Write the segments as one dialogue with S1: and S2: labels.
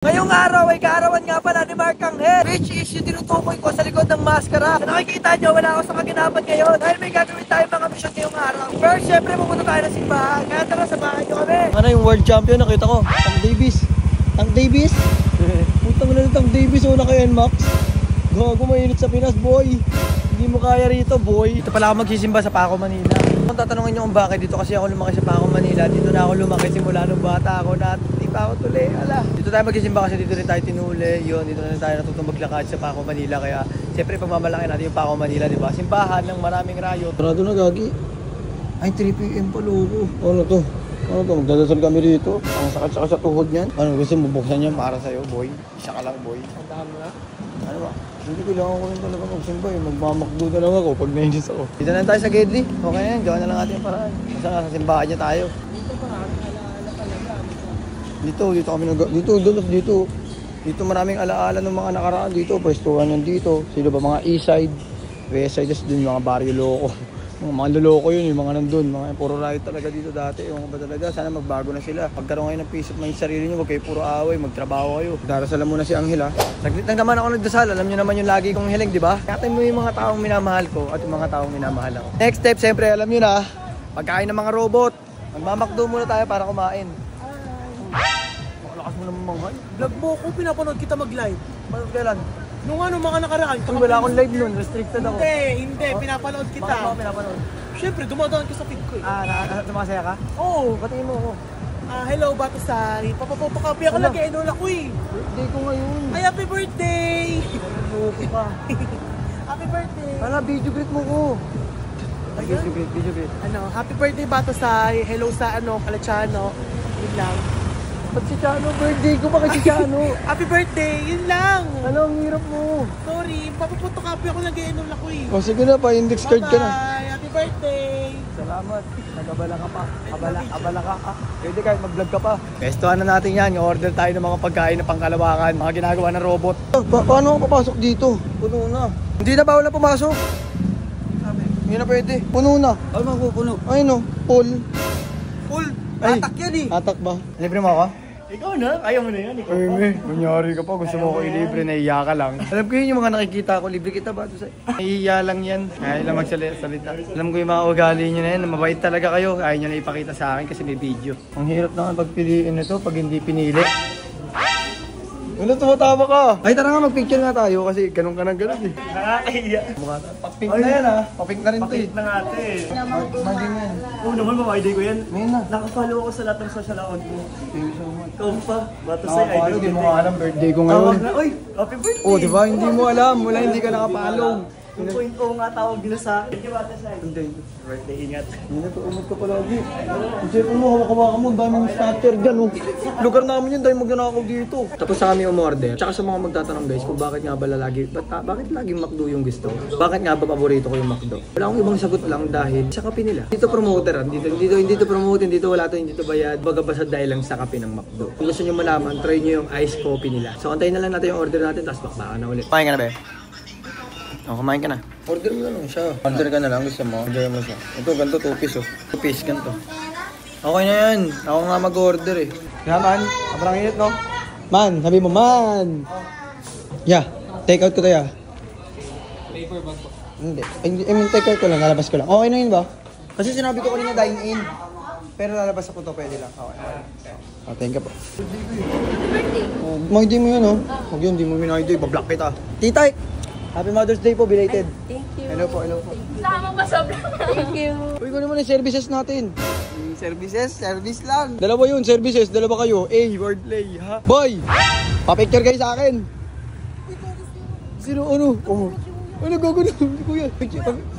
S1: Ngayong araw ay kaarawan nga pala ni Mark Angel, which is yung tinutukoy ko sa likod ng maskara. Sa nakikita nyo, wala ako sa kaginapan ngayon dahil may gagawin tayo mga mission ngayong araw. First, syempre pupunta tayo ng simbahan. Kaya tara, samahan nyo kami.
S2: Ano yung world champion? Nakita ko. Tang Davis. Tang Davis? Putang na Tang Davis. Una kay NMAX. Gago, mainit sa Pinas, boy. Hindi mo kaya rito, boy.
S1: Dito pala ako magsisimba sa Paco, Manila. Kung tatanungin nyo kung bakit dito kasi ako lumaki sa Paco, Manila. Dito na ako lumaki simula nung bata ako na hindi pa ako tuli. Ala. Dito tayo magsisimba kasi dito rin tayo tinuli. Yun, dito na rin tayo natutong maglakad sa Paco, Manila. Kaya siyempre pagmamalaki natin yung Paco, Manila, di ba? Simbahan ng maraming rayo.
S2: Sarado na, gagi. Ay, 3 PM pa, loko. Ano to? Ano to? Magdadasal kami rito. Ang sakit-sakit sa tuhod niyan. Ano gusto mo buksan yan para sa'yo, boy? Isa ka lang, boy.
S1: Puntahan mo na.
S2: Ano ba? Hindi kailangan ko rin talaga magsimba eh. Magmamakdo na lang ako pag nainis ako.
S1: Dito na tayo sa Gedli. Okay na yan, gawa na lang natin yung paraan. Basta nga sa simbahan niya tayo.
S2: Dito maraming alaala talaga. Dito kami dito maraming alaala ng mga nakaraan dito. Pwestuhan yan dito. Sino ba mga east side, west side, just dun yung mga baryo loko. Mga loloko yun, yung mga nandun, mga puro riot talaga dito dati. Yung ba talaga, sana magbago na sila. Pagkaroon kayo ng peace of mind sa sarili nyo, huwag kayo puro away, magtrabaho kayo. Darasalan muna si Angel ha. Saglit lang naman ako nagdasal, alam nyo naman yung lagi kong hiling, di ba? Katin mo yung mga taong minamahal ko at yung mga taong minamahal ako. Next step, siyempre, alam nyo na, pagkain ng mga robot. Magmamakdo muna tayo para kumain. Makalakas mo naman manghal.
S1: Vlog mo ko, pinapanood kita mag-live.
S2: Kailan?
S1: Nung ano, mga nakaraan.
S2: Wala akong live nun, restricted ako.
S1: Hindi, pinapanood kita.
S2: Bakit mo pinapanood?
S1: Siyempre, dumadaan ka sa feed ko eh.
S2: Sumasaya ka?
S1: Oo.
S2: Batiin mo ako.
S1: Hello, Batasay. Papapapakapi ako lagi, idol ako eh.
S2: Birthday ko ngayon.
S1: Ay, happy birthday!
S2: Loko pa.
S1: Happy birthday!
S2: Wala, video greet mo ko. Video greet.
S1: Happy birthday, Batasay. Hello sa Kalachano. Yun lang.
S2: Ba't si Chano? Birthday ko, bakit si Chano?
S1: Happy birthday! Yun lang!
S2: Ano, ang hirap mo.
S1: Sorry, papapapakapi ako lagi, idol ako eh.
S2: O sige na, pa-index card ka na.
S1: Bye-bye! Happy birthday!
S2: Salamat. Nagabala ka pa. Abala ka. Pwede kahit mag-vlog ka pa. Pestuhan na natin yan. Order tayo ng mga pagkain na pangkalawakan. Mga ginagawa ng robot. Paano ako papasok dito? Puno na. Hindi na bawal na pumasok.
S1: Sabi?
S2: Hindi na pwede. Puno na.
S1: Ano bang puno?
S2: Ay no. Full.
S1: Full!
S2: Ay,
S1: Atak yan eh!
S2: Atak ba? Libre mo ako?
S1: Ikaw na? Kaya mo na yan, ikaw.
S2: Ay, kunyari ka pa. Gusto mo ko ilibre. Nahiya ka lang. Alam ko yun yung mga nakikita ko. Libre kita ba? Nahiya lang yan. Ayaw lang magsalita. Alam ko yung mga ugali nyo na yan. Mabait talaga kayo. Ayaw nyo na ipakita sa akin kasi may video. Ang hirap naman pagpiliin nito pag hindi pinili. Ano, tumatawa ka? Ay, tara nga, mag-picture nga tayo kasi ganun ka ng ganun eh.
S1: Nakakahiya.
S2: Papink na yan ha. Papink na rin to eh.
S1: Papit na natin.
S2: Maging na yan.
S1: Oo naman, mama-ID ko yan.
S2: Ngayon na.
S1: Nakafollow ako sa lahat ng social account mo.
S2: Thank you so much.
S1: Ikaw pa. Batasay,
S2: Nakapalo,
S1: idol.
S2: di mo nga alam birthday ko ngayon.
S1: Tawag na, oy, happy birthday!
S2: Oh, di ba? Hindi mo alam. Wala, hindi ka nakapalo.
S1: 2.0 nga tawag nila sa akin. Thank you, Batasay.
S2: Hindi.
S1: Birthday, ingat.
S2: Hindi na to, umot ka palagi. Ang cellphone mo, hawak-hawakan mo, ang daming snatcher dyan. Oh. Lugar namin yun, dahil magnanakaw dito. Tapos sa kami umorder. Tsaka sa mga magtatanong guys, kung bakit nga ba lagi, bakit laging McDo yung gusto? Bakit nga ba paborito ko yung McDo? Wala akong ibang sagot lang dahil sa kape nila. Dito promoter, hindi to promote, hindi to wala to, hindi to bayad. Baga basta dahil lang sa kape ng McDo. Kung gusto nyo malaman, try nyo yung iced coffee nila. So antayin na lang natin yung order natin, tapos bakbakan na ulit. Kumain ka na ba? Oh, kumain ka na. Order mo na lang siya. Order ka na lang, gusto mo. Order mo siya. Ito, ganito, 2 piece oh. 2 piece, ganito. Okay na yan. Ako nga mag-order eh. Kaya man, sobrang init no? Man, sabi mo, man! Yeah, take out ko to ya.
S1: Paper bag po.
S2: Hindi. I mean, take out ko lang, lalabas ko lang. Okay na yun ba? Kasi sinabi ko kanina dine in. Pero lalabas ako to, pwede lang. Okay. Oh, thank you po.
S3: Birthday.
S2: Mga mo yun oh. Huwag yun, di mo minaydo, ibablock kita. Titay! Happy Mother's Day po, belated.
S3: Thank you.
S2: Hello po, hello po.
S3: Sama pa sa vlog. Thank you.
S2: Uy, ko naman yung services natin.
S1: Service lang.
S2: Dalawa yun, services. Dalawa kayo. Wordplay, ha? Boy! Pa-picture kayo sa akin. Sino? Ano? Oh. Ano gagawin? Kuya.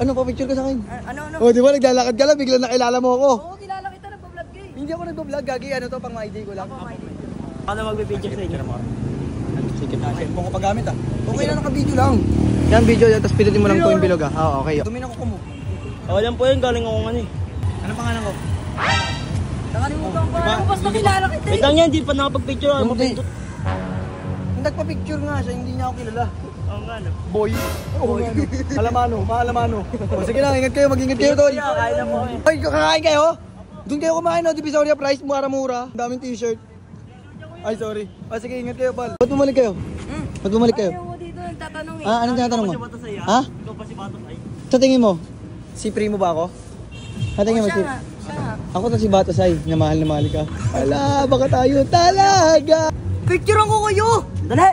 S2: Ano, pa-picture ka sa akin?
S3: Ano?
S2: Oh, di ba? Naglalakad ka lang. Bigla nakilala mo ako.
S3: Oo, kilala kita. Nagpa-vlog ka eh.
S2: Hindi ako nagpa-vlog. Gagi, ano to? Pang ID ko lang.
S1: Ano magpipicture sa inyo?
S2: Sige, cellphone ko paggamit ah. Okay na, naka-video lang. Yan, video. Tapos pinutin mo lang to yung bilog ah. Oo, okay. Dumi na ko mo.
S1: Alam po yun, galing ako nga eh.
S2: Ano pangalan ko?
S3: Nakalimutan ko. Ano basta kilala kita eh.
S1: Wait lang yan, hindi pa nakapag-picture. Ano
S2: Hindi.
S1: pa
S2: Nagpa-picture nga siya, hindi niya ako kilala.
S1: Oo nga, no?
S2: Boy. Oo, ano? Alamano. O sige lang, ingat kayo, mag-ingat kayo tol.
S1: Kaya na po eh.
S2: Ay, kakain kayo? Doon kayo kumain, no? Divisoria price, mura-mura. Daming t-shirt. Ay, sorry. Sige, ingat kayo, pal. Ba't bumalik kayo? Ba't bumalik kayo?
S3: Ayaw mo dito nagtatanong eh.
S2: Anong tinatanong mo? Ha?
S3: Ikaw pa si Batos ay.
S2: Sa tingin mo, si Primo ba ako? Sa tingin mo,
S3: Siya nga. Siya nga.
S2: ako to si Batasay, na mahal ka. Ala, baka tayo talaga.
S3: Picturean ko kayo! Dali!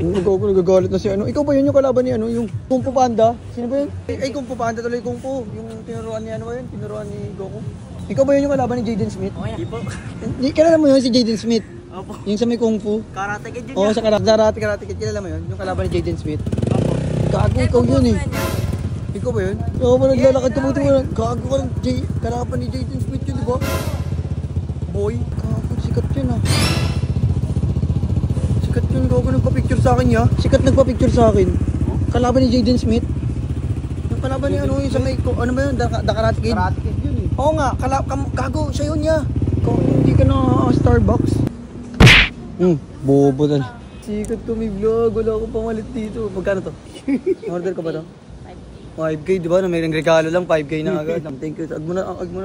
S2: Nagagalit na si ano. Ikaw ba yun yung kalaban ni ano? Yung Kung Fu Panda? Sino ba yun? Ay, Kung Fu Panda tuloy Kung Fu. Yung tinuruan ni ano ba yun? Tinuruan ni Goku. Ikaw ba yun yung kalaban ni Jaden Smith?
S3: Okay na. Ipo.
S2: Kilala mo yun si Jaden Smith?
S3: Opo.
S2: Yung sa may Kung Fu?
S3: Karate kid yun
S2: Oo, sa Karate Kid. Kilala mo yun? Yung kalaban ni Jaden Smith?
S3: Opo.
S2: Gago, ikaw yun eh. Ikaw ba yun? Oo, ba naglalakad ka buti mo lang. Gago ka lang. Kalaban ni Jaden Smith yun, di ba? Boy, gago, sikat yun ah. Sikat yun, gago nagpa-picture sa akin ya. Sikat nagpa-picture sa akin. Kalaban ni Jaden Smith. Yung kalaban ni ano, yung sa may, ano ba yun? The Karate Kid? Karate Kid yun eh. Oo nga, gago, siya yun ya. Hindi ka na Starbucks. Bobo tal. Sikat to may vlog, wala akong pamalit dito. Magkano to? Order ka ba to? 5K, di ba? May regalo lang, 5K na agad. Thank you. Ag mo na. Wag mo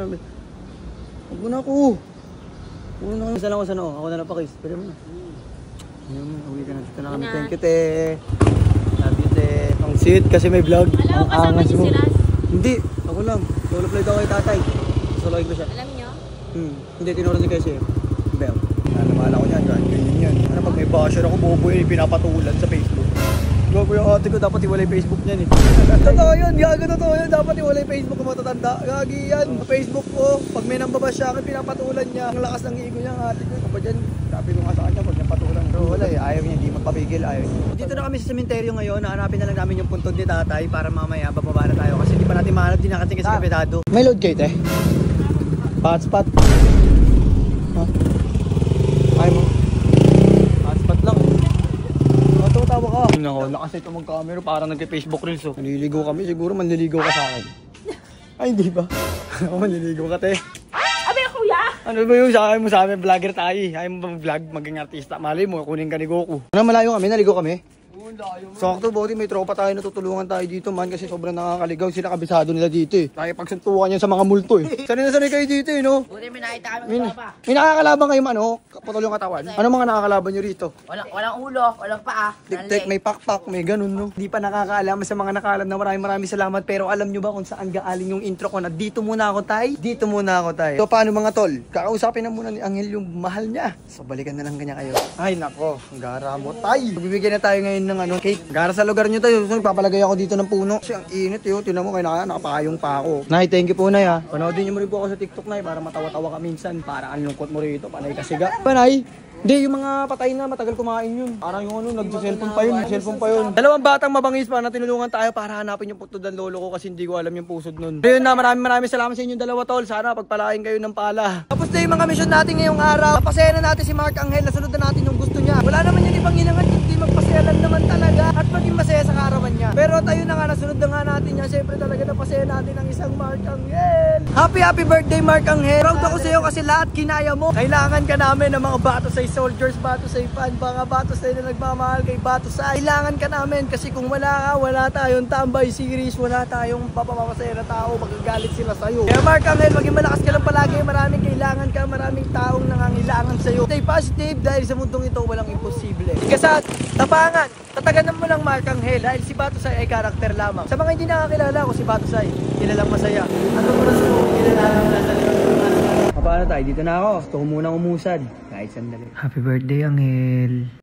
S2: na ako. Uno na. Isa lang ako sa noo. Ako na lang pa, Chris. Pwede mo na. Uwi ka na. Dito na kami. Thank you, te. Love you, te. Ang sweet kasi may vlog.
S4: Alam mo, kasama niyo si Raz?
S2: Hindi. Ako lang. Solo flight ako kay tatay. Soloin ko siya.
S4: Alam niyo?
S2: Hindi, tinuruan niya kasi. Bel. Nanamal ako niyan. Ganyan yan. Ano pag may basher ako, bobo yun. Pinapatulan sa Facebook. Gago yung ate ko, dapat iwalay Facebook niyan eh. Totoo yun, gago totoo yun. Dapat iwalay Facebook ko matatanda. Gagi yan. Facebook ko, pag may nambabas siya akin, pinapatulan niya. Ang lakas ng ego niya, ang ate ko. Ito ba dyan? Sabi ko nga sa kanya, pag napatulan. Pero wala eh, ayaw niya, hindi magpapigil, ayaw niya. Dito na kami sa sementeryo ngayon, nahanapin na lang namin yung puntod ni tatay para mamaya bababa na tayo. Kasi hindi pa natin mahanap, di nakating kasi kapitado. May load kayo, te? Hotspot. Ha? Ayaw mo? Hotspot lang. Tawa ka. Nako, nakaset mo mag-camera para nagke-Facebook reels oh. Naliligo kami, siguro manliligo ka sa akin. Ay, hindi ba? Ako manliligo ka, te.
S4: Abi, kuya!
S2: Ano ba yung sa amin, vlogger tayo. Ayaw mo ba mag-vlog, maging artista? Malay mo, kunin ka ni Goku. Ano, malayo kami, naligo kami? Sakto, Boti, may tropa tayo, natutulungan tayo dito man kasi sobrang nakakaligaw. Sila kabisado nila dito eh. Tayo pagsuntukan yan sa mga multo eh. Sanay na sanay kayo dito eh, no?
S3: Buti may nakita kami ng tropa.
S2: May nakakalaban kayo man, oh? Putol yung katawan. Ano mga nakakalaban nyo rito?
S3: Walang ulo, walang paa.
S2: Tek-tek, may pakpak, may ganun, no? Hindi pa nakakaalam sa mga nakaalam na maraming salamat. Pero alam nyo ba kung saan galing yung intro ko na dito muna ako, tay? Dito muna ako, tay. So, paano mga tol? Kakausapin na muna ni Angel yung mahal niya. So, balikan na lang kanya kayo. Ay, nako. Gara mo, tay. Bibigyan na tayo ngayon ng ano, cake. Gara sa lugar nyo tayo. So, nagpapalagay ako dito ng puno. Kasi ang init, yun. Tinan mo, kaya nakapayong pa ako. Nay, thank you po, Nay, ha. Panoodin nyo mo rin po ako sa TikTok, Nay, para matawa-tawa ka minsan. Para ang lungkot mo rito. Panay kasiga. Nay? Hindi, yung mga patay na, matagal kumain yun. Parang yung ano, nag-cellphone pa yun. Dalawang batang mabangis pa na tinulungan tayo para hanapin yung putod ng lolo ko kasi hindi ko alam yung pusod nun. Ayun na, maraming salamat sa inyong dalawa, tol. Sana pagpalain kayo ng pala. Tapos na yung mga mission natin ngayong araw. Napasaya na natin si Mark Angel, nasunod na natin yung gusto niya. Wala naman yan ibang hinangan, hindi magpasaya lang naman talaga. At maging masaya sa karawan niya. Pero tayo na nga, nasunod na nga natin yan. Siyempre talaga napasaya natin ang isang Mark Angel. Happy birthday, Mark Angel. Proud ako sa'yo kasi lahat kinaya mo. Kailangan ka namin ng mga Batasay soldiers, Batasay fan, mga Batasay na nagmamahal kay Batasay. Kailangan ka namin kasi kung wala ka, wala tayong tambay series, wala tayong papapapasaya na tao, magagalit sila sa'yo. Kaya Mark Angel, maging malakas ka lang palagi. Maraming kailangan ka, maraming taong nangangailangan sa'yo. Stay positive dahil sa mundong ito walang imposible. Ikasat, tapangan, tataganan mo lang Mark Angel dahil si Batasay ay karakter lamang. Sa mga hindi nakakilala ko si Batasay, kilalang masaya. At ang oras mo, kilala mo na sa paano tayo? Dito na ako. Gusto ko munang umusad. Kahit sandali. Happy birthday, Angel.